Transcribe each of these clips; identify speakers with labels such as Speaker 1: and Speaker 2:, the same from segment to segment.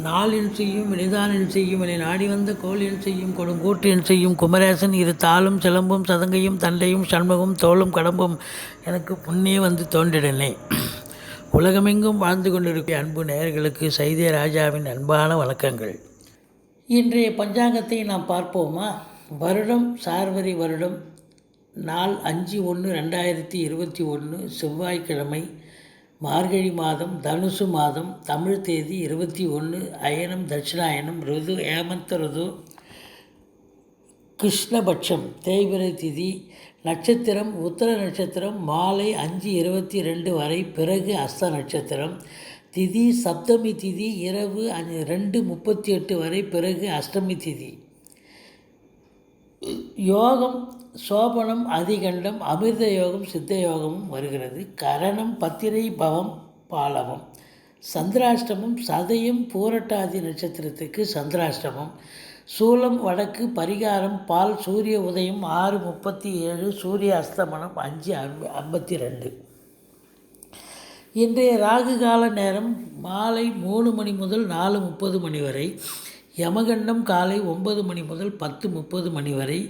Speaker 1: நாளின் செய்யும் வினிதானின் செய்யும் என நாடி வந்த கோளின் செய்யும் கொடுங்கூற்றின் செய்யும் குமரேசன் இரு தாளும் சிலம்பும் சதங்கையும் தண்டையும் சண்முகம் தோளும் கடம்பும் எனக்கு முன்னே வந்து தோன்றிடனே. உலகமெங்கும் வாழ்ந்து கொண்டிருக்கிற அன்பு நேயர்களுக்கு சைதே ராஜாவின் அன்பான வணக்கங்கள். இன்றைய பஞ்சாங்கத்தை நாம் பார்ப்போமா? வருடம் சார்வரி வருடம், நாள் 5/1/2021, செவ்வாய்க்கிழமை, மார்கழி மாதம், தனுசு மாதம், தமிழ் தேதி 21, அயனம் தட்சிணாயனம், ருது ஏமந்த ருது, கிருஷ்ணபட்சம், தேய்பிரை திதி, நட்சத்திரம் உத்தர நட்சத்திரம், மாலை 5:22 வரை, பிறகு அஸ்த நட்சத்திரம், திதி சப்தமி திதி, இரவு 2:38 வரை, பிறகு அஷ்டமி திதி. யோகம் சோபனம், அதிகண்டம், அமிர்த யோகம், சித்த யோகமும் வருகிறது. கரணம் பத்திரை பவம் பாலவம். சந்திராஷ்டமம் சதயம் பூரட்டாதி நட்சத்திரத்துக்கு சந்திராஷ்டமம். சூலம் வடக்கு. பரிகாரம் பால். சூரிய உதயம் 6:37, சூரிய அஸ்தமனம் 5:52. இன்றைய ராகு கால நேரம் மாலை 3 மணி முதல் 4:30 மணி வரை. யமகண்டம் காலை 9 மணி முதல் 10:30 மணி வரை.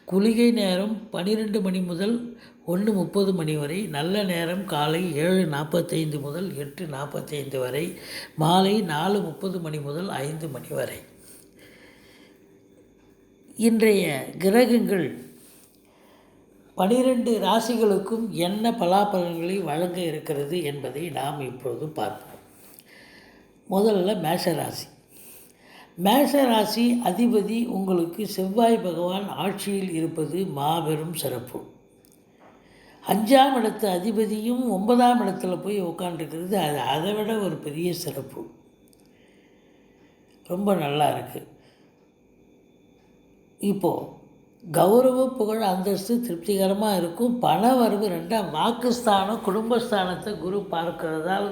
Speaker 1: குளிகை நேரம் 12 மணி முதல் 1:30 மணி வரை. நல்ல நேரம் காலை 7:45 முதல் 8:45 வரை. மாலை 4:30 மணி முதல் 5 மணி வரை. இன்றைய கிரகங்கள் 12 ராசிகளுக்கும் என்ன பலாபலன்களை வழங்க இருக்கிறது என்பதை நாம் இப்பொழுது பார்ப்போம். முதல்ல மேஷராசி. மேஷராசி அதிபதி உங்களுக்கு செவ்வாய் பகவான் ஆட்சியில் இருப்பது மாபெரும் சிறப்பு. 5ஆம் இடத்து அதிபதியும் 9ஆம் இடத்துல போய் உட்காந்துருக்கிறது, அது அதை விட ஒரு பெரிய சிறப்பு. ரொம்ப நல்லா இருக்குது. இப்போது கௌரவ புகழ் அந்தஸ்து திருப்திகரமாக இருக்கும். பண வரவு 2ஆம் வாக்குஸ்தானம் குடும்பஸ்தானத்தை குரு பார்க்கிறதால்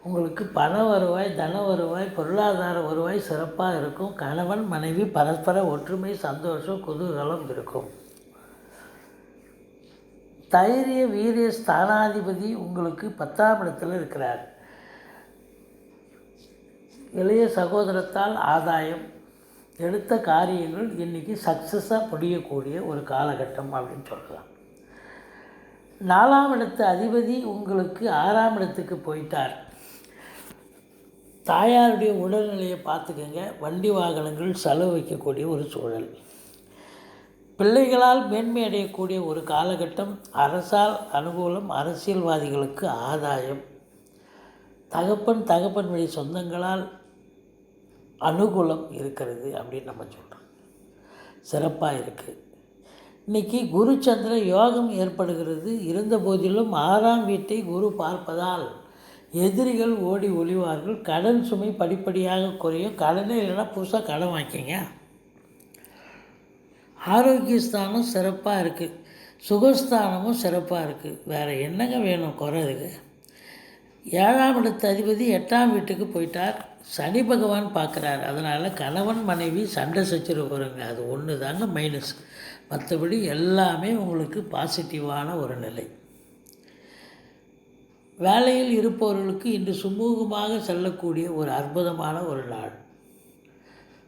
Speaker 1: உங்களுக்கு பண வருவாய், தன வருவாய், பொருளாதார வருவாய் சிறப்பாக இருக்கும். கணவன் மனைவி பரஸ்பர ஒற்றுமை, சந்தோஷம், குதூகலம் இருக்கும். தைரிய வீரிய ஸ்தானாதிபதி உங்களுக்கு 10ஆம் இடத்தில் இருக்கிறார். இளைய சகோதரத்தால் ஆதாயம். எடுத்த காரியங்கள் இன்றைக்கி சக்ஸஸாக முடியக்கூடிய ஒரு காலகட்டம் அப்படின்னு சொல்லலாம். 4ஆம் இடத்து அதிபதி உங்களுக்கு 6ஆம் இடத்துக்கு போயிட்டார். தாயாருடைய உடல்நிலையை பார்த்துக்கங்க. வண்டி வாகனங்கள் செலவு வைக்கக்கூடிய ஒரு சூழல். பிள்ளைகளால் மேன்மை அடையக்கூடிய ஒரு காலகட்டம். அரசால் அனுகூலம். அரசியல்வாதிகளுக்கு ஆதாயம். தகப்பன் வழி சொந்தங்களால் அனுகூலம் இருக்கிறது அப்படின்னு நம்ம சொல்கிறோம். சிறப்பாக இருக்குது. இன்றைக்கி குரு சந்திர யோகம் ஏற்படுகிறது. இருந்த போதிலும் 6ஆம் வீட்டை குரு பார்ப்பதால் எதிரிகள் ஓடி ஒளிவார்கள். கடன் சுமை படிப்படியாக குறையும். கடனே இல்லைன்னா புதுசாக கடன் வாங்கிங்க. ஆரோக்கியஸ்தானம் சிறப்பாக இருக்குது. சுகஸ்தானமும் சிறப்பாக இருக்குது. வேறு என்னங்க வேணும் குறையுது? 7ஆம் இடத்து அதிபதி 8ஆம் வீட்டுக்கு போயிட்டார். சனி பகவான் பார்க்குறார். அதனால் கணவன் மனைவி சண்டை சச்சரவு வருங்க. அது ஒன்று தாங்க மைனஸ். மற்றபடி எல்லாமே உங்களுக்கு பாசிட்டிவான ஒரு நிலை. வேலையில் இருப்பவர்களுக்கு இன்று சுமூகமாக செல்லக்கூடிய ஒரு அற்புதமான ஒரு நாள்.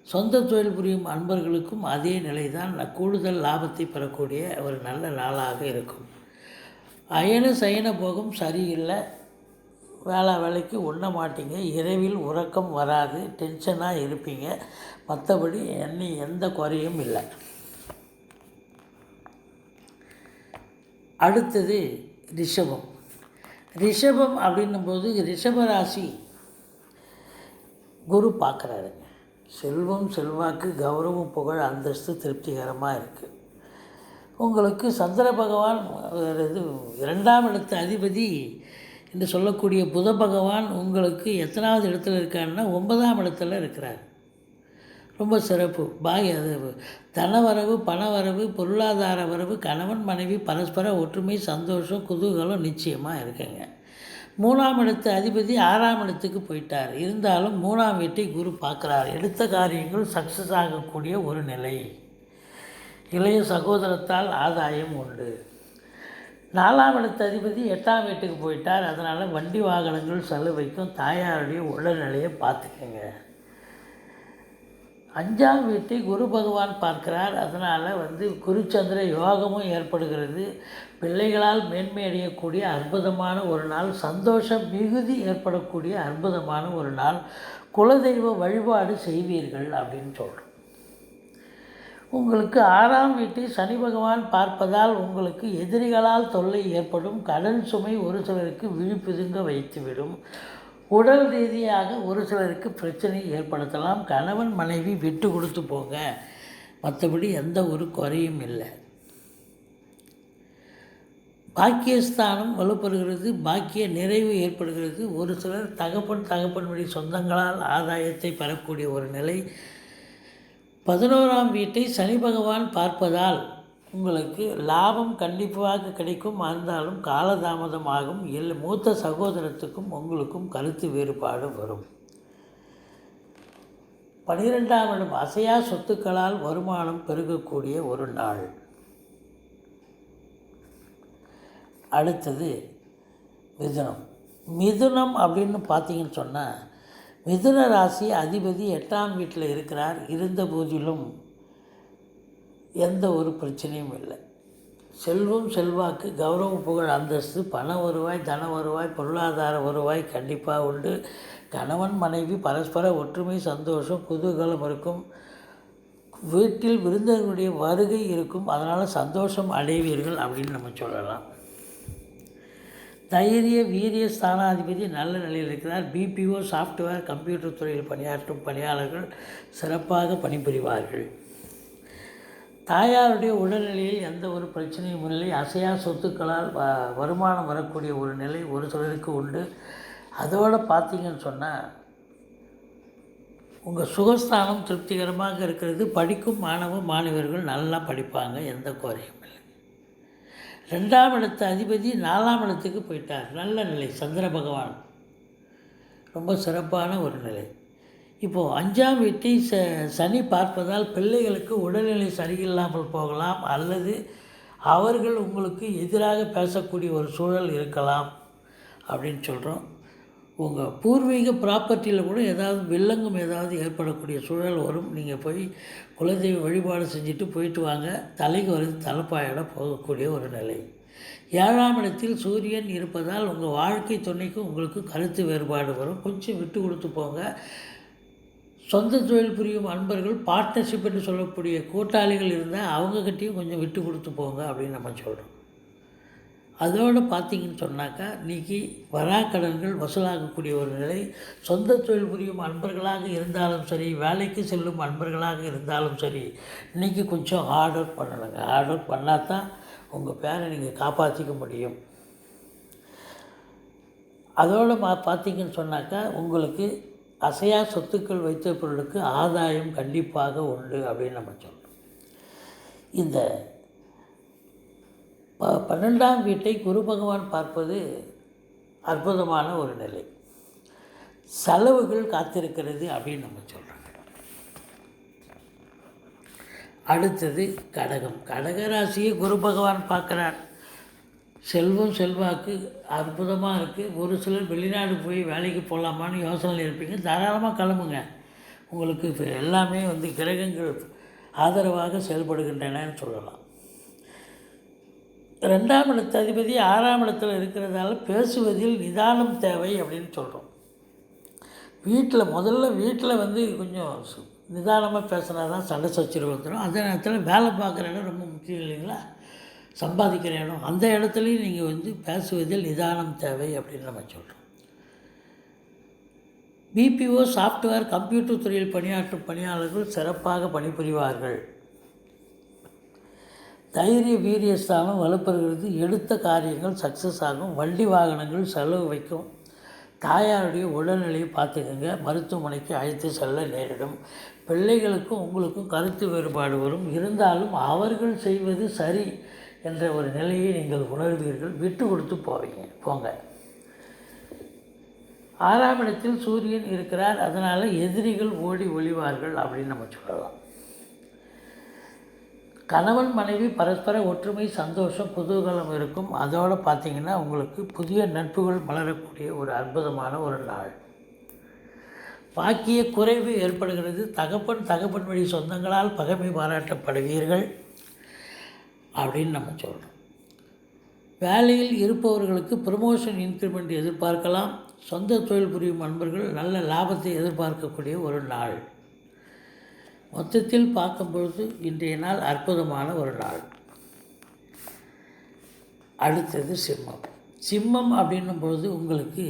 Speaker 1: சொந்த தொழில் புரியும் அன்பர்களுக்கும் அதே நிலை தான். கூடுதல் லாபத்தை பெறக்கூடிய ஒரு நல்ல நாளாக இருக்கும். அயன சயன போகம் சரியில்லை. வேலைக்கு உண்ண மாட்டீங்க. இரவில் உறக்கம் வராது. டென்ஷனாக இருப்பீங்க. மற்றபடி எந்த குறையும் இல்லை. அடுத்தது ரிஷபம். ரிஷபம் அப்படின்னும்போது ரிஷபராசி குரு பார்க்குறாரு. செல்வம் செல்வாக்கு கௌரவம் புகழ் அந்தஸ்து திருப்திகரமாக இருக்குது. உங்களுக்கு சந்திர பகவான் 2ஆம் இடத்து அதிபதி என்று சொல்லக்கூடிய புத பகவான் உங்களுக்கு எத்தனாவது இடத்துல இருக்காருன்னா 9ஆம் இடத்துல இருக்கிறார். ரொம்ப சிறப்பு. தனவரவு, பணவரவு, பொருளாதார வரவு, கணவன் மனைவி பரஸ்பர ஒற்றுமை, சந்தோஷம், குதூகலம் நிச்சயமாக இருக்குங்க. 3ஆம் இடத்து அதிபதி 6ஆம் இடத்துக்கு போயிட்டார். இருந்தாலும் 3ஆம் வீட்டை குரு பார்க்குறார். எடுத்த காரியங்கள் சக்ஸஸ் ஆகக்கூடிய ஒரு நிலை. இளைய சகோதரத்தால் ஆதாயம் உண்டு. 4ஆம் இடத்து அதிபதி 8ஆம் வீட்டுக்கு போயிட்டார். அதனால் வண்டி வாகனங்கள் செலவைக்கும், தாயாருடைய உடல்நிலையை பார்த்துக்கங்க. 5ஆம் வீட்டை குரு பகவான் பார்க்கிறார். அதனால் குருச்சந்திர யோகமும் ஏற்படுகிறது. பிள்ளைகளால் மேன்மை அடையக்கூடிய அற்புதமான ஒரு நாள், சந்தோஷம் மிகுதி ஏற்படக்கூடிய அற்புதமான ஒரு நாள். குலதெய்வ வழிபாடு செய்வீர்கள் அப்படின்னு சொல்கிறோம். உங்களுக்கு 6ஆம் வீட்டை சனி பகவான் பார்ப்பதால் உங்களுக்கு எதிரிகளால் தொல்லை ஏற்படும். கடன் சுமை ஒரு சிலருக்கு விழிப்புதுங்க வைத்துவிடும். உடல் ரீதியாக ஒரு சிலருக்கு பிரச்சனை ஏற்படுத்தலாம். கணவன் மனைவி விட்டு கொடுத்து போங்க, மற்றபடி எந்த ஒரு குறையும் இல்லை. பாக்கியஸ்தானம் வலுப்பெறுகிறது, பாக்கிய நிறைவு ஏற்படுகிறது. ஒரு சிலர் தகப்பன் வழி சொந்தங்களால் ஆதாயத்தை பெறக்கூடிய ஒரு நிலை. 11ஆம் வீட்டை சனி பகவான் பார்ப்பதால் உங்களுக்கு லாபம் கண்டிப்பாக கிடைக்கும். இருந்தாலும் காலதாமதமாகும். மூத்த சகோதரத்துக்கும் உங்களுக்கும் கருத்து வேறுபாடு வரும். 12ஆம் இடம் அசையா சொத்துக்களால் வருமானம் பெருகக்கூடிய ஒரு நாள். அடுத்தது மிதுனம் அப்படின்னு பார்த்தீங்கன்னு சொன்னால், மிதுன ராசி அதிபதி 8ஆம் வீட்டில் இருக்கிறார். இருந்த போதிலும் எந்த ஒரு பிரச்சனையும் இல்லை. செல்வம் செல்வாக்கு, கௌரவம் புகழ் அந்தஸ்து, பண வருவாய், தன வருவாய், பொருளாதார வருவாய் கண்டிப்பாக உண்டு. கணவன் மனைவி பரஸ்பர ஒற்றுமை, சந்தோஷம், குதூகலம் இருக்கும். வீட்டில் விருந்தினர்களுடைய வருகை இருக்கும். அதனால் சந்தோஷம் அடைவீர்கள் அப்படின்னு நம்ம சொல்லலாம். தைரிய வீரிய ஸ்தானாதிபதி நல்ல நிலையில் இருக்கிறார். பிபிஓ, சாஃப்ட்வேர், கம்ப்யூட்டர் துறையில் பணியாற்றும் பணியாளர்கள் சிறப்பாக பணிபுரிவார்கள். தாயாருடைய உடல்நிலையில் எந்த ஒரு பிரச்சனையும் இல்லை. அசையா சொத்துக்களால் வருமானம் வரக்கூடிய ஒரு நிலை ஒரு சிலருக்கு உண்டு. அதோடு பார்த்தீங்கன்னு சொன்னால் உங்கள் சுகஸ்தானம் திருப்திகரமாக இருக்கிறது. படிக்கும் மாணவர்கள் நல்லா படிப்பாங்க, எந்த குறையும் இல்லை. 2ஆம் இடத்து அதிபதி 4ஆம் இடத்துக்கு போயிட்டார். நல்ல நிலை. சந்திர பகவான் ரொம்ப சிறப்பான ஒரு நிலை. இப்போது 5ஆம் வீட்டை சனி பார்ப்பதால் பிள்ளைகளுக்கு உடல்நிலை சரியில்லாமல் போகலாம், அல்லது அவர்கள் உங்களுக்கு எதிராக பேசக்கூடிய ஒரு சூழல் இருக்கலாம் அப்படின்னு சொல்கிறோம். உங்கள் பூர்வீக ப்ராப்பர்ட்டியில் கூட ஏதாவது வில்லங்கம் ஏதாவது ஏற்படக்கூடிய சூழல் வரும். நீங்கள் போய் குலதெய்வ வழிபாடு செஞ்சுட்டு போயிட்டு வாங்க. தலைக்கு வருது தலைப்பாயோட போகக்கூடிய ஒரு நிலை. 7ஆம் இடத்தில் சூரியன் இருப்பதால் உங்கள் வாழ்க்கை துணைக்கு உங்களுக்கு கருத்து வேறுபாடு வரும். கொஞ்சம் விட்டு கொடுத்து போங்க. சொந்த தொழில் புரியும் அன்பர்கள், பார்ட்னர்ஷிப் என்று சொல்லக்கூடிய கூட்டாளிகள் இருந்தால் அவங்கக்கிட்டையும் கொஞ்சம் விட்டு கொடுத்து போங்க அப்படின்னு நம்ம சொல்கிறோம். அதோடு பார்த்திங்கன்னு சொன்னாக்கா, இன்றைக்கி வராக்கடன்கள் வசூலாகக்கூடிய ஒரு நிலை. சொந்த தொழில் புரியும் அன்பர்களாக இருந்தாலும் சரி, வேலைக்கு செல்லும் அன்பர்களாக இருந்தாலும் சரி, இன்றைக்கி கொஞ்சம் ஹார்ட் ஒர்க் பண்ணணுங்க. ஹார்ட் ஒர்க் பண்ணால் தான் உங்கள் பேரை நீங்கள் காப்பாற்றிக்க முடியும். அதோடு பார்த்திங்கன்னு சொன்னாக்கா, உங்களுக்கு அசையா சொத்துக்கள் வைத்தவர்களுக்கு ஆதாயம் கண்டிப்பாக உண்டு அப்படின்னு நம்ம சொல்கிறோம். இந்த 12ஆம் வீட்டை குரு பகவான் பார்ப்பது அற்புதமான ஒரு நிலை. செலவுகள் காத்திருக்கிறது அப்படின்னு நம்ம சொல்கிறோம். அடுத்தது கடகம். கடகராசியை குரு பகவான் பார்க்குறார். செல்வம் செல்வாக்கு அற்புதமாக இருக்குது. ஒரு சிலர் வெளிநாடு போய் வேலைக்கு போகலாமான்னு யோசனையில் இருப்பீங்க. தாராளமாக கிளம்புங்க. உங்களுக்கு இப்போ எல்லாமே கிரகங்கள் ஆதரவாக செயல்படுகின்றனன்னு சொல்லலாம். 2ஆம் இடத்து அதிபதி 6ஆம் இடத்தில் இருக்கிறதால பேசுவதில் நிதானம் தேவை அப்படின்னு சொல்கிறோம். வீட்டில் கொஞ்சம் நிதானமாக பேசினா தான் சண்டை சச்சரவு வந்துடும். அதே நேரத்தில் வேலை பார்க்குற இடம் ரொம்ப முக்கியம் இல்லைங்களா, சம்பாதிக்கிற இடம், அந்த இடத்துலையும் நீங்கள் பேசுவதில் நிதானம் தேவை அப்படின்னு நம்ம சொல்கிறோம். பிபிஓ, சாஃப்ட்வேர், கம்ப்யூட்டர் துறையில் பணியாற்றும் பணியாளர்கள் சிறப்பாக பணிபுரிவார்கள். தைரிய வீரியஸ்தானம் வலுப்பெறுகிறது. எடுத்த காரியங்கள் சக்ஸஸ் ஆகும். வண்டி வாகனங்கள் செலவு வைக்கும். தாயாருடைய உடல்நிலையை பார்த்துக்கங்க. மருத்துவமனைக்கு அழைத்து செல்ல நேரிடும். பிள்ளைகளுக்கும் உங்களுக்கும் கருத்து வேறுபாடு வரும். இருந்தாலும் அவர்கள் செய்வது சரி என்ற ஒரு நிலையை நீங்கள் உணர்வீர்கள். விட்டு கொடுத்து போங்க. 6ஆம் இடத்தில் சூரியன் இருக்கிறார். அதனால் எதிரிகள் ஓடி ஒளிவார்கள் அப்படின்னு நம்ம சொல்லலாம். கணவன் மனைவி பரஸ்பர ஒற்றுமை, சந்தோஷம், குதூகலம் இருக்கும். அதோடு பார்த்திங்கன்னா உங்களுக்கு புதிய நட்புகள் மலரக்கூடிய ஒரு அற்புதமான ஒரு நாள். பாக்கிய குறைவு ஏற்படுகிறது. தகப்பன் வழி சொந்தங்களால் பகைமை பாராட்டப்படுவீர்கள் அப்படின்னு நம்ம சொல்கிறோம். வேலையில் இருப்பவர்களுக்கு ப்ரமோஷன், இன்க்ரிமெண்ட் எதிர்பார்க்கலாம். சொந்த தொழில் புரியும் நண்பர்கள் நல்ல லாபத்தை எதிர்பார்க்கக்கூடிய ஒரு நாள். மொத்தத்தில் பார்க்கும்பொழுது இன்றைய நாள் அற்புதமான ஒரு நாள். அடுத்தது சிம்மம் அப்படின்னும் பொழுது உங்களுக்கு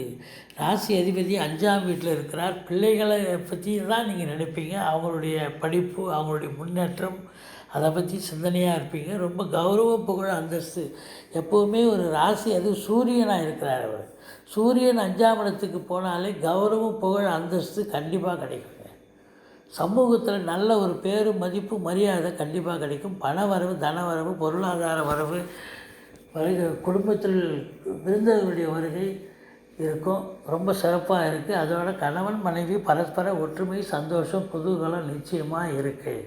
Speaker 1: ராசி அதிபதி 5ஆம் வீட்டில் இருக்கிறார். பிள்ளைகளை பற்றி தான் நீங்கள் நினைப்பீங்க. அவங்களுடைய படிப்பு, அவங்களுடைய முன்னேற்றம், அதை பற்றி சிந்தனையாக இருப்பீங்க. ரொம்ப கௌரவம், புகழ், அந்தஸ்து எப்போவுமே ஒரு ராசி. அது சூரியனாக இருக்கிறார். அவர் சூரியன் 5ஆம் இடத்துக்கு போனாலே கௌரவம், புகழ், அந்தஸ்து கண்டிப்பாக கிடைக்குங்க. சமூகத்தில் நல்ல ஒரு பேரு, மதிப்பு, மரியாதை கண்டிப்பாக கிடைக்கும். பண வரவு, தன வரவு, பொருளாதார வரவு, வருகை, குடும்பத்தில் விருந்தவர்களுடைய வருகை இருக்கும். ரொம்ப சிறப்பாக இருக்குது. அதோட கணவன் மனைவி பரஸ்பர ஒற்றுமை, சந்தோஷம், குதூகலம் நிச்சயமாக இருக்குது.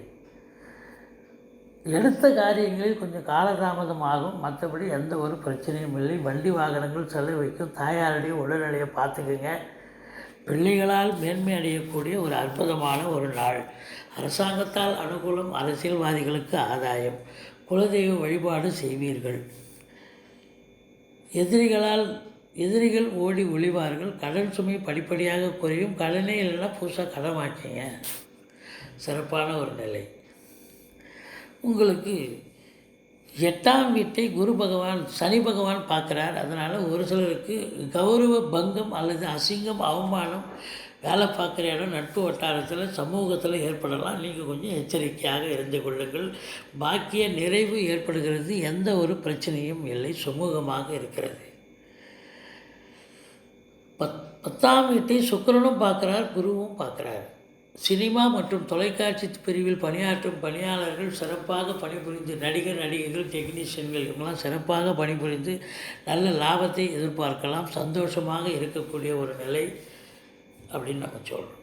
Speaker 1: எடுத்த காரியங்களில் கொஞ்சம் காலதாமதம் ஆகும். மற்றபடி எந்த ஒரு பிரச்சனையும் இல்லை. வண்டி வாகனங்கள் செல்ல வைக்கும். தாயாருடைய உடல்நிலையை பார்த்துக்குங்க. பிள்ளைகளால் மேன்மை அடையக்கூடிய ஒரு அற்புதமான ஒரு நாள். அரசாங்கத்தால் அனுகூலம், அரசியல்வாதிகளுக்கு ஆதாயம். குலதெய்வ வழிபாடு செய்வீர்கள். எதிரிகள் ஓடி ஒளிவார்கள். கடன் சுமை படிப்படியாக குறையும். கடனே இல்லைன்னா புதுசாக கடன் வாங்கிங்க. சிறப்பான ஒரு நிலை. உங்களுக்கு 8ஆம் வீட்டை குரு பகவான், சனி பகவான் பார்க்குறார். அதனால் ஒரு சிலருக்கு கௌரவ பங்கம் அல்லது அசிங்கம், அவமானம் வேலை பார்க்குற இடம், நட்பு வட்டாரத்தில், சமூகத்தில் ஏற்படலாம். நீங்கள் கொஞ்சம் எச்சரிக்கையாக இருந்து கொள்ளுங்கள். பாக்கிய நிறைவு ஏற்படுகிறது. எந்த ஒரு பிரச்சனையும் இல்லை. சுமூகமாக இருக்கிறது. 10ஆம் வீட்டை சுக்கிரனும் பார்க்குறார், குருவும் பார்க்குறார். சினிமா மற்றும் தொலைக்காட்சி பிரிவில் பணியாற்றும் பணியாளர்கள் சிறப்பாக பணிபுரிந்து, நடிகைகள், டெக்னீஷியன்கள் இவங்களாம் சிறப்பாக பணிபுரிந்து நல்ல லாபத்தை எதிர்பார்க்கலாம். சந்தோஷமாக இருக்கக்கூடிய ஒரு நிலை அப்படின்னு நம்ம சொல்கிறோம்.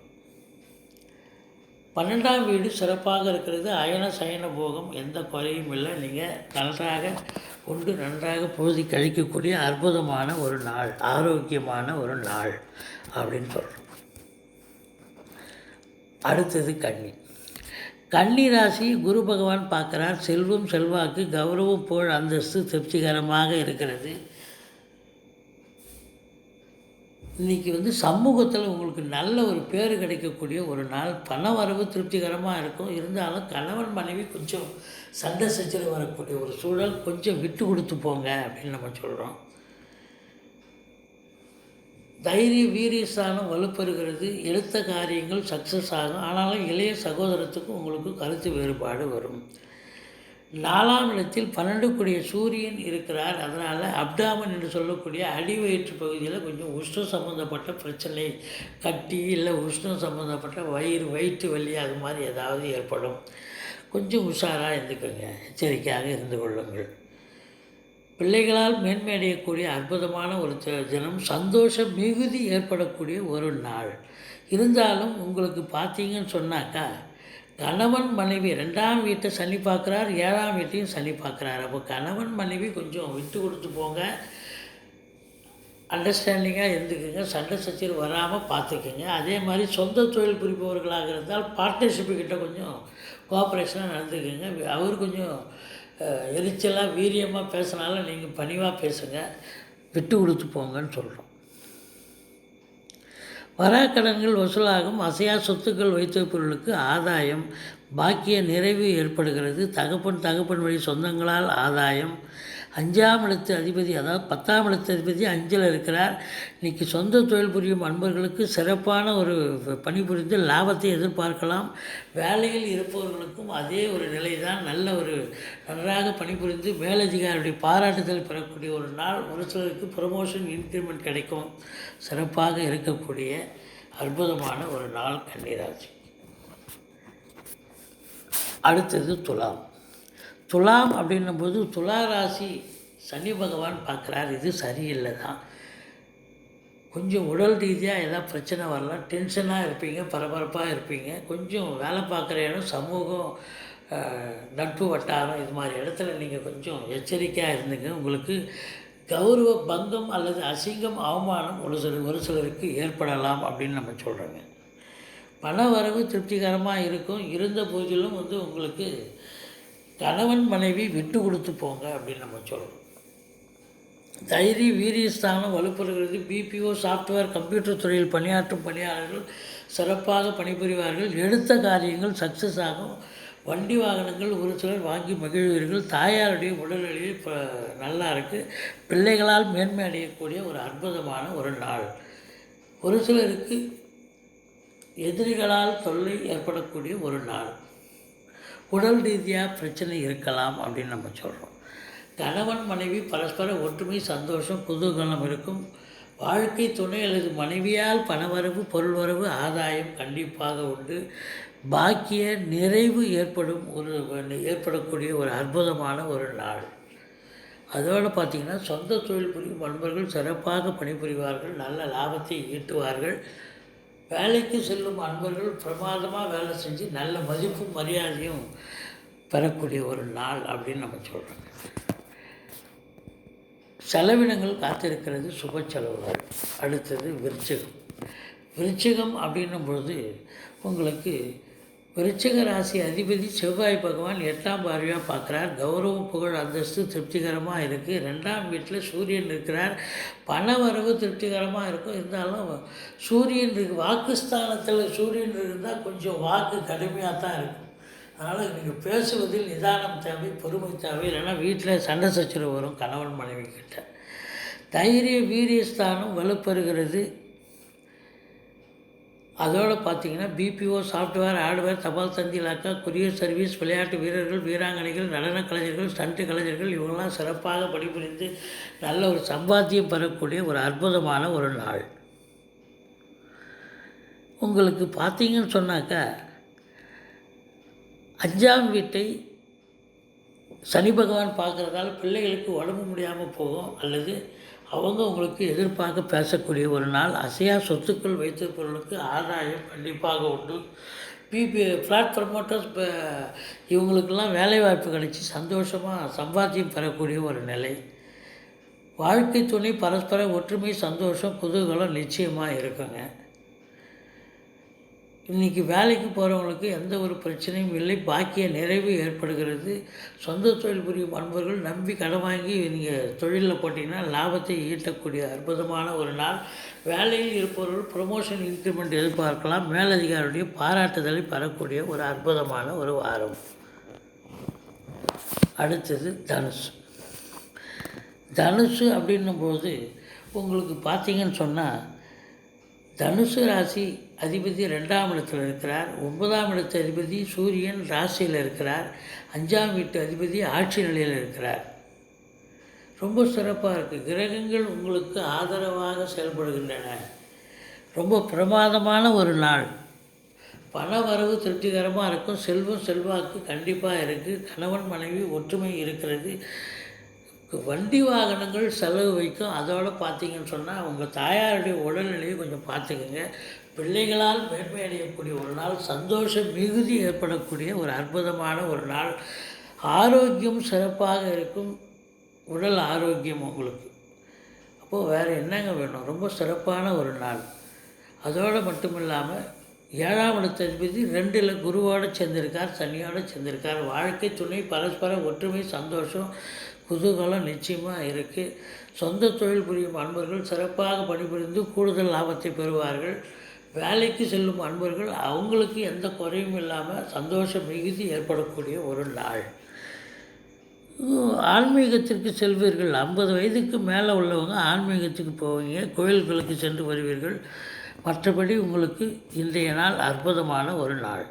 Speaker 1: 12ஆம் வீடு சிறப்பாக இருக்கிறது. அயன சயன போகம், எந்த குறையும் இல்லை. நீங்கள் நன்றாக உண்டு நன்றாக பொழுதி கழிக்கக்கூடிய அற்புதமான ஒரு நாள், ஆரோக்கியமான ஒரு நாள் அப்படின்னு சொல்கிறோம். அடுத்தது கன்னி ராசி குரு பகவான் பார்க்குறார். செல்வம், செல்வாக்கு, கௌரவம், புகழ், அந்தஸ்து திருப்திகரமாக இருக்கிறது. இன்றைக்கி சமூகத்தில் உங்களுக்கு நல்ல ஒரு பேர் கிடைக்கக்கூடிய ஒரு நாள். பண வரவு திருப்திகரமாக இருக்கும். இருந்தாலும் கணவன் மனைவி கொஞ்சம் சண்டை சச்சரவு வரக்கூடிய ஒரு சூழல். கொஞ்சம் விட்டு கொடுத்து போங்க அப்படின்னு நம்ம சொல்கிறோம். தைரிய வீரியஸ்தானம் வலுப்பெறுகிறது. எடுத்த காரியங்கள் சக்ஸஸ் ஆகும். ஆனாலும் இளைய சகோதரத்துக்கும் உங்களுக்கு கருத்து வேறுபாடு வரும். 4ஆம் இடத்தில் 12 சூரியன் இருக்கிறார். அதனால் அப்டாமன் என்று சொல்லக்கூடிய அடிவயிற்று பகுதியில் கொஞ்சம் உஷ்ணம் சம்மந்தப்பட்ட பிரச்சனை, கட்டி இல்லை உஷ்ணம் சம்மந்தப்பட்ட வயிற்று வலி அது மாதிரி ஏதாவது ஏற்படும். கொஞ்சம் உஷாராக இருந்துக்கோங்க. எச்சரிக்கையாக இருந்து கொள்ளுங்கள். பிள்ளைகளால் மேன்மை அடையக்கூடிய அற்புதமான ஒரு தினம். சந்தோஷம் மிகுதி ஏற்படக்கூடிய ஒரு நாள். இருந்தாலும் உங்களுக்கு பார்த்தீங்கன்னு சொன்னாக்கா, கணவன் மனைவி 2ஆம் வீட்டை சனி பார்க்குறார், 7ஆம் வீட்டையும் சனி பார்க்குறார். அப்போ கணவன் மனைவி கொஞ்சம் விட்டு கொடுத்து போங்க. அண்டர்ஸ்டாண்டிங்காக இருந்துக்குங்க. சண்டை சச்சரவு வராமல் பார்த்துக்குங்க. அதே மாதிரி சொந்த தொழில் புரிபவர்களாக இருந்தால் பார்ட்னர்ஷிப்புக்கிட்ட கொஞ்சம் கோஆப்ரேஷனாக நடந்துக்குங்க. அவர் கொஞ்சம் எரிச்சலாக வீரியமாக பேசினாலும் நீங்கள் பணிவாக பேசுங்க. விட்டு கொடுத்து போங்கன்னு சொல்கிறோம். வராக்கடன்கள் வசூலாகும். அசையா சொத்துக்கள் வைத்திருப்பவர்களுக்கு ஆதாயம். பாக்கிய நிறைவு ஏற்படுகிறது. தகப்பன் வழி சொந்தங்களால் ஆதாயம். 5ஆம் இடத்து அதிபதி, அதாவது 10ஆம் இடத்து அதிபதி 5இல் இருக்கிறார். இன்றைக்கி சொந்த தொழில் புரியும் அன்பர்களுக்கு சிறப்பான ஒரு பணிபுரிந்து லாபத்தை எதிர்பார்க்கலாம். வேலையில் இருப்பவர்களுக்கும் அதே ஒரு நிலை தான். நல்ல ஒரு நன்றாக பணிபுரிந்து மேலதிகாரியுடைய பாராட்டுதல் பெறக்கூடிய ஒரு நாள். ஒரு சிலருக்கு ப்ரமோஷன், இன்க்ரிமெண்ட் கிடைக்கும். சிறப்பாக இருக்கக்கூடிய அற்புதமான ஒரு நாள் கன்னிராசி. அடுத்தது துலாம் அப்படின்னும்போது துலா ராசி சனி பகவான் பார்க்குறார். இது சரியில்லை தான். கொஞ்சம் உடல் ரீதியாக ஏதாவது பிரச்சனை வரலாம். டென்ஷனாக இருப்பீங்க, பரபரப்பாக இருப்பீங்க. கொஞ்சம் வேலை பார்க்குற இடம், சமூகம், நட்பு வட்டாரம் இது மாதிரி இடத்துல நீங்கள் கொஞ்சம் எச்சரிக்கையாக இருந்துங்க. உங்களுக்கு கௌரவ பங்கம் அல்லது அசிங்கம், அவமானம் ஒரு சிலருக்கு ஏற்படலாம் அப்படின்னு நம்ம சொல்கிறோங்க. பண வரவு திருப்திகரமாக இருக்கும். இருந்த போதிலும் உங்களுக்கு கணவன் மனைவி விட்டு கொடுத்து போங்க அப்படின்னு நம்ம சொல்கிறோம். தைரிய வீரியஸ்தானம் வலுப்பெறுகிறது. பிபிஓ, சாஃப்ட்வேர், கம்ப்யூட்டர் துறையில் பணியாற்றும் பணியாளர்கள் சிறப்பாக பணிபுரிவார்கள். எடுத்த காரியங்கள் சக்ஸஸ் ஆகும். வண்டி வாகனங்கள் ஒரு சிலர் வாங்கி மகிழ்வீர்கள். தாயாருடைய உடல்நிலை இப்போ நல்லா இருக்குது. பிள்ளைகளால் மேன்மை அடையக்கூடிய ஒரு அற்புதமான ஒரு நாள். ஒரு சிலருக்கு எதிரிகளால் தொல்லை ஏற்படக்கூடிய ஒரு நாள். உடல் ரீதியாக பிரச்சனை இருக்கலாம் அப்படின்னு நம்ம சொல்கிறோம். கணவன் மனைவி பரஸ்பர ஒற்றுமை, சந்தோஷம், குதூகலம் இருக்கும். வாழ்க்கை துணை அல்லது மனைவியால் பணவரவு, பொருள் வரவு, ஆதாயம் கண்டிப்பாக உண்டு. பாக்கிய நிறைவு ஏற்படக்கூடிய ஒரு அற்புதமான ஒரு நாள். அதோடு பார்த்திங்கன்னா சொந்த தொழில் புரியும் நண்பர்கள் சிறப்பாக பணிபுரிவார்கள். நல்ல லாபத்தை ஈட்டுவார்கள். வேலைக்கு செல்லும் அன்பர்கள் பிரமாதமாக வேலை செஞ்சு நல்ல மதிப்பும் மரியாதையும் பெறக்கூடிய ஒரு நாள் அப்படின்னு நம்ம சொல்கிறோங்க. செலவினங்கள் காத்திருக்கிறது, சுப செலவுகள். அடுத்தது விருச்சிகம். விருச்சிகம் அப்படின்னும் பொழுது உங்களுக்கு விருச்சிக ராசி அதிபதி செவ்வாய் பகவான் 8ஆம் பார்வையாக பார்க்குறார். கௌரவம், புகழ், அந்தஸ்து திருப்திகரமாக இருக்குது. 2ஆம் வீட்டில் சூரியன் இருக்கிறார். பண வரவு திருப்திகரமாக இருக்கும். இருந்தாலும் சூரியன் இருக்குது, வாக்குஸ்தானத்தில் சூரியன் இருந்தால் கொஞ்சம் வாக்கு கடுமையாக தான் இருக்கும். அதனால் நீங்கள் பேசுவதில் நிதானம் தேவை, பொறுமை தேவை. இல்லைன்னா வீட்டில் சண்டை சச்சரவு வரும் கணவன் மனைவி கிட்ட. தைரிய வீரியஸ்தானம் வலுப்பெறுகிறது. அதோடு பார்த்திங்கன்னா பிபிஓ, சாஃப்ட்வேர், ஹார்ட்வேர், தபால் தந்தி இலாக்கா, கொரியர் சர்வீஸ், விளையாட்டு வீரர்கள், வீராங்கனைகள், நடன கலைஞர்கள், ஸ்டண்ட்டு கலைஞர்கள் இவங்கெல்லாம் சிறப்பாக பணிபுரிந்து நல்ல ஒரு சம்பாத்தியம் பெறக்கூடிய ஒரு அற்புதமான ஒரு நாள். உங்களுக்கு பார்த்தீங்கன்னு சொன்னாக்கா 5ஆம் வீட்டை சனி பகவான் பார்க்குறதால பிள்ளைகளுக்கு உடம்பு முடியாமல் போகும். அல்லது அவங்க உங்களுக்கு எதிர்பார்க்க பேசக்கூடிய ஒரு நாள். அசையா சொத்துக்கள் வைத்திருப்பவர்களுக்கு ஆதாயம் கண்டிப்பாக உண்டு. ஃப்ளாட் ப்ரமோட்டர்ஸ் இவங்களுக்கெல்லாம் வேலைவாய்ப்பு கிடைச்சி சந்தோஷமாக சம்பாத்தியம் பெறக்கூடிய ஒரு நிலை. வாழ்க்கை துணை பரஸ்பர ஒற்றுமை, சந்தோஷம், குதூகலம் நிச்சயமாக இருக்குங்க. இன்றைக்கி வேலைக்கு போகிறவங்களுக்கு எந்த ஒரு பிரச்சனையும் இல்லை. பாக்கிய நிறைவு ஏற்படுகிறது. சொந்த தொழில் புரியும் அன்பர்கள் நம்பி கடன் வாங்கி நீங்கள் தொழிலில் போட்டிங்கன்னா லாபத்தை ஈட்டக்கூடிய அற்புதமான ஒரு நாள். வேலையில் இருப்பவர்கள் ப்ரமோஷன், இன்க்ரிமெண்ட் எதிர்பார்க்கலாம். மேலதிகாரியுடைய பாராட்டுதலை பெறக்கூடிய ஒரு அற்புதமான ஒரு வாரம். அடுத்தது தனுசு. தனுசு அப்படின்னும்போது உங்களுக்கு பார்த்தீங்கன்னு சொன்னால் தனுசு ராசி அதிபதி 2ஆம் இடத்தில் இருக்கிறார். 9ஆம் இடத்து அதிபதி சூரியன் ராசியில் இருக்கிறார். 5ஆம் வீட்டு அதிபதி ஆட்சி நிலையில் இருக்கிறார். ரொம்ப சிறப்பாக இருக்குது. கிரகங்கள் உங்களுக்கு ஆதரவாக செயல்படுகின்றன. ரொம்ப பிரமாதமான ஒரு நாள். பண வரவு திருப்திகரமாக இருக்கும். செல்வம் செல்வாக்கு கண்டிப்பாக இருக்குது. கணவன் மனைவி ஒற்றுமை இருக்கிறது. வண்டி வாகனங்கள் செலவு வைக்கும். அதோடு பார்த்திங்கன்னு சொன்னால் உங்கள் தாயாருடைய உடல்நிலையை கொஞ்சம் பார்த்துக்குங்க. பிள்ளைகளால் மேன்மை அடையக்கூடிய ஒரு நாள். சந்தோஷம் மிகுதி ஏற்படக்கூடிய ஒரு அற்புதமான ஒரு நாள். ஆரோக்கியம் சிறப்பாக இருக்கும். உடல் ஆரோக்கியம் உங்களுக்கு. அப்போது வேறு என்னங்க வேணும்? ரொம்ப சிறப்பான ஒரு நாள். அதோடு மட்டும் இல்லாமல் 7ஆம் இடத்து அதிபதி 2இல் குருவோடு சேர்ந்திருக்கார், சனியோடு சேர்ந்திருக்கார். வாழ்க்கை துணை பரஸ்பர ஒற்றுமை, சந்தோஷம், குதூகலம் நிச்சயமாக இருக்குது. சொந்த தொழில் புரியும் அன்பர்கள் சிறப்பாக பணிபுரிந்து கூடுதல் லாபத்தை பெறுவார்கள். வேலைக்கு செல்லும் அன்பர்கள் அவங்களுக்கு எந்த குறையும் இல்லாமல் சந்தோஷம் மிகுதி ஏற்படக்கூடிய ஒரு நாள். ஆன்மீகத்திற்கு செல்வீர்கள். 50 வயதுக்கு மேலே உள்ளவங்க ஆன்மீகத்துக்கு போவீங்க, கோயில்களுக்கு சென்று வருவீர்கள். மற்றபடி உங்களுக்கு இன்றைய நாள் அற்புதமான ஒரு நாள்.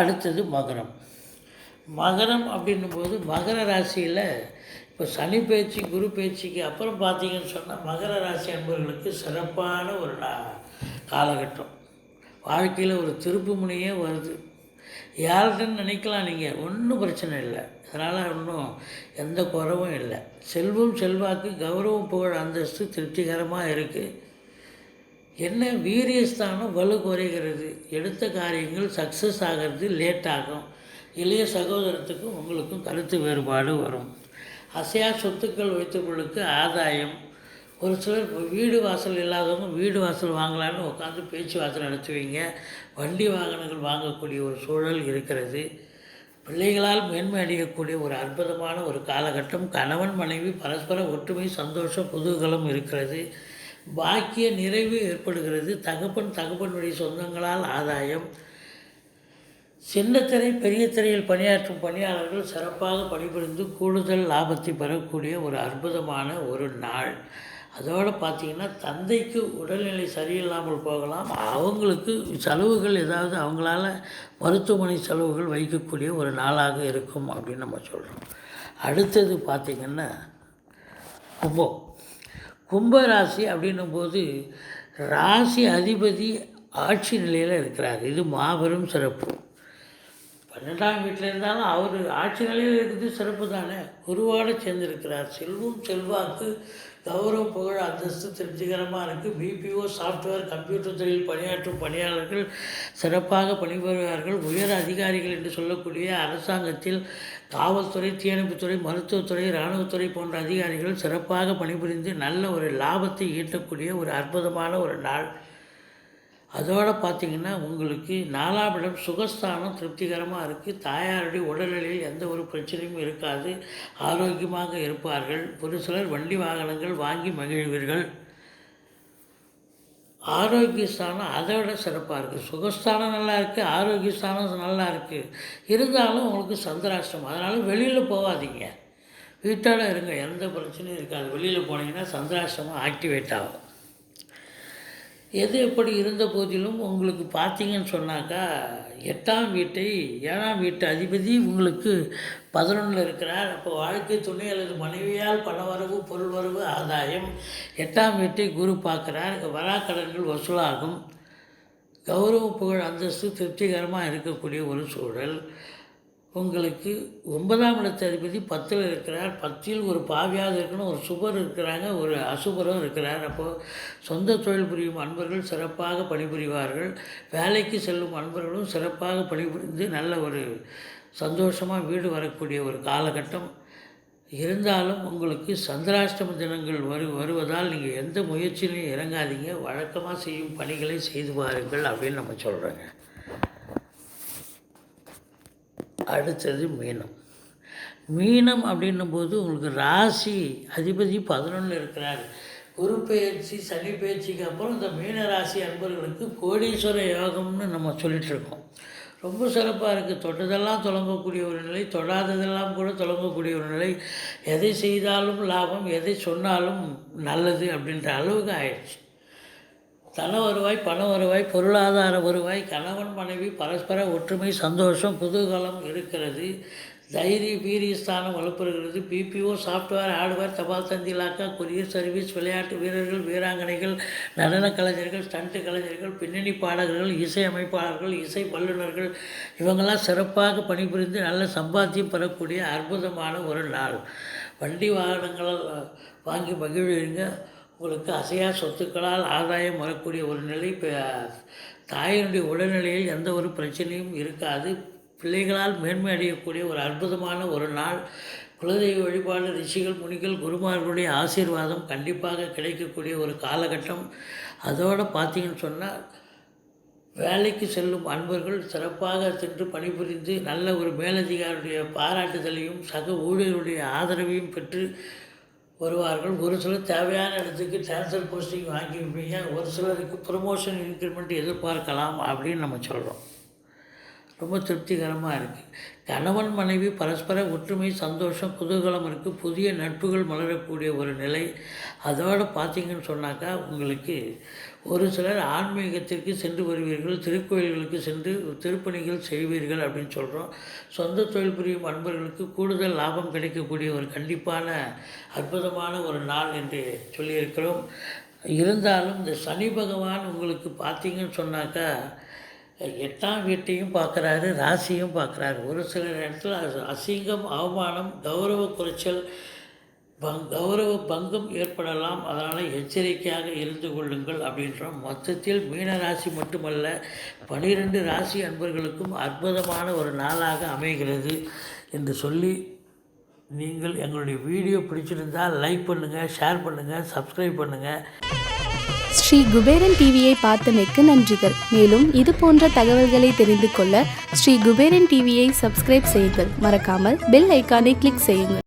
Speaker 1: அடுத்தது மகரம். மகரம் அப்படின்னும்போது மகர ராசியில் இப்போ சனி பேச்சு, குரு பேச்சுக்கு அப்புறம் பார்த்தீங்கன்னு சொன்னால் மகர ராசி அன்பர்களுக்கு சிறப்பான ஒரு காலகட்டம். வாழ்க்கையில் ஒரு திருப்பு முனையே வருது. யார்கிட்டன்னு நினைக்கலாம் நீங்கள், ஒன்றும் பிரச்சனை இல்லை. அதனால் ஒன்றும் எந்த குறவும் இல்லை. செல்வம் செல்வாக்கு, கௌரவம், புகழ், அந்தஸ்து திருப்திகரமாக இருக்குது. என்ன வீரியஸ்தானம் வலு குறைகிறது. எடுத்த காரியங்கள் சக்ஸஸ் ஆகிறது லேட் ஆகும். இளைய சகோதரத்துக்கும் உங்களுக்கும் கருத்து வேறுபாடு வரும். அசையா சொத்துக்கள் வைத்தவர்களுக்கு ஆதாயம். ஒரு சிலர் வீடு வாசல் இல்லாதவங்க வீடு வாசல் வாங்கலான்னு உட்காந்து பேச்சுவார்த்தை நடத்துவீங்க. வண்டி வாகனங்கள் வாங்கக்கூடிய ஒரு சூழல் இருக்கிறது. பிள்ளைகளால் மேன்மை அடையக்கூடிய ஒரு அற்புதமான ஒரு காலகட்டம். கணவன் மனைவி பரஸ்பர ஒற்றுமை, சந்தோஷம், குதூகலம் இருக்கிறது. பாக்கிய நிறைவு ஏற்படுகிறது. தகப்பனுடைய சொந்தங்களால் ஆதாயம். சின்ன திரை பெரிய திரையில் பணியாற்றும் பணியாளர்கள் சிறப்பாக பணிபுரிந்து கூடுதல் லாபத்தை பெறக்கூடிய ஒரு அற்புதமான ஒரு நாள். அதோடு பார்த்திங்கன்னா தந்தைக்கு உடல்நிலை சரியில்லாமல் போகலாம். அவங்களுக்கு செலவுகள் ஏதாவது அவங்களால மருத்துவமனை செலவுகள் வைக்கக்கூடிய ஒரு நாளாக இருக்கும் அப்படின்னு நம்ம சொல்கிறோம். அடுத்தது பார்த்திங்கன்னா கும்பராசி அப்படின்னும்போது ராசி அதிபதி ஆட்சி நிலையில் இருக்கிறார். இது மாபெரும் சிறப்பு. 12ஆம் வீட்டில் இருந்தாலும் அவர் ஆட்சி நிலையில் இருக்குது, சிறப்பு தானே. குருவோடு சேர்ந்திருக்கிறார். செல்வம் செல்வாக்கு கௌரவம் புகழ் அந்தஸ்து திருப்திகரமாக இருக்குது. பிபிஓ சாஃப்ட்வேர் கம்ப்யூட்டர் துறையில் பணியாற்றும் பணியாளர்கள் சிறப்பாக பணிபுரிவார்கள். உயர் அதிகாரிகள் என்று சொல்லக்கூடிய அரசாங்கத்தில் காவல்துறை, தீயணைப்புத்துறை, மருத்துவத்துறை, இராணுவத்துறை போன்ற அதிகாரிகள் சிறப்பாக பணிபுரிந்து நல்ல ஒரு லாபத்தை ஈட்டக்கூடிய ஒரு அற்புதமான ஒரு நாள். அதோடு பார்த்திங்கன்னா உங்களுக்கு 4ஆம் இடம் சுகஸ்தானம் திருப்திகரமாக இருக்குது. தாயாருடைய உடல்நிலையில் எந்த ஒரு பிரச்சனையும் இருக்காது. ஆரோக்கியமாக இருப்பார்கள். ஒரு சிலர் வண்டி வாகனங்கள் வாங்கி மகிழ்வீர்கள். ஆரோக்கியஸ்தானம் அதை விட சிறப்பாக இருக்குது. சுகஸ்தானம் நல்லா இருக்குது, ஆரோக்கியஸ்தானம் நல்லா இருக்குது. இருந்தாலும் உங்களுக்கு சந்திராஷ்டமம். அதனால் வெளியில் போகாதீங்க, வீட்டோட இருங்க, எந்த பிரச்சனையும் இருக்காது. வெளியில் போனீங்கன்னா சந்திராஷ்டமம் ஆக்டிவேட் ஆகும். எது எப்படி இருந்த போதிலும் உங்களுக்கு பார்த்தீங்கன்னு சொன்னாக்கா 8ஆம் வீட்டை 7ஆம் வீட்டு அதிபதி உங்களுக்கு 11ல் இருக்கிறார். அப்போ வாழ்க்கை துணை அல்லது மனைவியால் பணவரவு, பொருள் வரவு, ஆதாயம். 8ஆம் வீட்டை குரு பார்க்குறார். வராக்கடன்கள் வசூலாகும். கௌரவ புகழ் அந்தஸ்து திருப்திகரமாக இருக்கக்கூடிய ஒரு சூழல். உங்களுக்கு 9ஆம் இடத்து அதிபதி 10ல் இருக்கிறார். 10ல் ஒரு பாவியாக இருக்கணும், ஒரு சுபர் இருக்கிறாங்க, ஒரு அசுபரும் இருக்கிறார். அப்போது சொந்த தொழில் புரியும் அன்பர்கள் சிறப்பாக பணிபுரிவார்கள். வேலைக்கு செல்லும் அன்பர்களும் சிறப்பாக பணிபுரிந்து நல்ல ஒரு சந்தோஷமாக வீடு வரக்கூடிய ஒரு காலகட்டம். இருந்தாலும் உங்களுக்கு சந்திராஷ்டம தினங்கள் வருவதால் நீங்கள் எந்த முயற்சியிலையும் இறங்காதீங்க. வழக்கமாக செய்யும் பணிகளை செய்து பாருங்கள் அப்படின்னு நம்ம சொல்கிறோங்க. அடுத்தது மீனம் அப்படின்னும்போது உங்களுக்கு ராசி அதிபதி 11ல் இருக்கிறார். குரு பெயர்ச்சி, சனி பெயர்ச்சிக்கு அப்புறம் இந்த மீன ராசி அன்பர்களுக்கு கோடீஸ்வர யோகம்னு நம்ம சொல்லிகிட்ருக்கோம். ரொம்ப சிறப்பாக இருக்குது. தொட்டதெல்லாம் தொடங்கக்கூடிய ஒரு நிலை, தொடாததெல்லாம் கூட தொடங்கக்கூடிய ஒரு நிலை. எதை செய்தாலும் லாபம், எதை சொன்னாலும் நல்லது அப்படின்ற அளவுக்கு ஆயிடுச்சு. தன வருவாய், பண வருவாய், பொருளாதார வருவாய், கணவன் மனைவி பரஸ்பர ஒற்றுமை, சந்தோஷம், குதூகலம் இருக்கிறது. தைரிய வீரியஸ்தானம் வலுப்பெறுகிறது. பிபிஓ சாஃப்ட்வேர், ஹார்ட்வேர், தபால் தந்தி இலாக்கா, கொரியர் சர்வீஸ், விளையாட்டு வீரர்கள், வீராங்கனைகள், நடன கலைஞர்கள், ஸ்டண்ட் கலைஞர்கள், பின்னணி பாடகர்கள், இசை அமைப்பாளர்கள், இசை வல்லுநர்கள் இவங்கெல்லாம் சிறப்பாக பணிபுரிந்து நல்ல சம்பாத்தியம் பெறக்கூடிய அற்புதமான ஒரு நாள். வண்டி வாகனங்களால் வாங்கி மகிழ்வீங்க. உங்களுக்கு அசையா சொத்துக்களால் ஆதாயம் வரக்கூடிய ஒரு நிலை. தாயினுடைய உடல்நிலையில் எந்த ஒரு பிரச்சனையும் இருக்காது. பிள்ளைகளால் மேன்மை அடையக்கூடிய ஒரு அற்புதமான ஒரு நாள். குலதெய்வ வழிபாடு, ரிஷிகள், முனிகள், குருமார்களுடைய ஆசீர்வாதம் கண்டிப்பாக கிடைக்கக்கூடிய ஒரு காலகட்டம். அதோடு பார்த்தீங்கன்னு சொன்னால் வேலைக்கு செல்லும் அன்பர்கள் சிறப்பாக சென்று பணிபுரிந்து நல்ல ஒரு மேலதிகாரியுடைய பாராட்டுதலையும் சக ஊழியருடைய ஆதரவையும் பெற்று வருவார்கள். ஒரு சிலர் தேவையான இடத்துக்கு ட்ரான்ஸ்ஃபர் போஸ்டிங் வாங்கியிருப்பீங்க. ஒரு சிலருக்கு ப்ரொமோஷன், இன்க்ரிமெண்ட் எதிர்பார்க்கலாம் அப்படின்னு நம்ம சொல்கிறோம். ரொம்ப திருப்திகரமாக இருக்குது. கணவன் மனைவி பரஸ்பர ஒற்றுமை, சந்தோஷம், குதூகலம் இருக்குது. புதிய நட்புகள் மலரக்கூடிய ஒரு நிலை. அதோடு பார்த்திங்கன்னு சொன்னாக்கா உங்களுக்கு ஒரு சிலர் ஆன்மீகத்திற்கு சென்று வருவீர்கள். திருக்கோயில்களுக்கு சென்று திருப்பணிகள் செய்வீர்கள் அப்படின்னு சொல்கிறோம். சொந்த தொழில் புரியும் அன்பர்களுக்கு கூடுதல் லாபம் கிடைக்கக்கூடிய ஒரு கண்டிப்பான அற்புதமான ஒரு நாள் என்று சொல்லியிருக்கிறோம். இருந்தாலும் இந்த சனி பகவான் உங்களுக்கு பார்த்திங்கன்னு சொன்னாக்கா 8ஆம் வீட்டையும் பார்க்குறாரு, ராசியும் பார்க்குறாரு. ஒரு சில இடத்துல அசிங்கம், அவமானம், கௌரவ குறைச்சல் கௌரவ பங்கம் ஏற்படலாம். அதனால் எச்சரிக்கையாக இருந்து கொள்ளுங்கள் அப்படின்றோம். மொத்தத்தில் மீனராசி மட்டுமல்ல, 12 ராசி அன்பர்களுக்கும் அற்புதமான ஒரு நாளாக அமைகிறது என்று சொல்லி, நீங்கள் எங்களுடைய வீடியோ பிடிச்சிருந்தால் லைக் பண்ணுங்கள், ஷேர் பண்ணுங்கள், சப்ஸ்கிரைப் பண்ணுங்கள்.
Speaker 2: ஸ்ரீ குபேரன் டிவியை பார்த்தமைக்கு நன்றிகள். மேலும் இது போன்ற தகவல்களை தெரிந்து கொள்ள ஸ்ரீ குபேரன் டிவியை சப்ஸ்கிரைப் செய்யுங்கள். மறக்காமல் பெல் ஐக்கானை கிளிக் செய்யுங்கள்.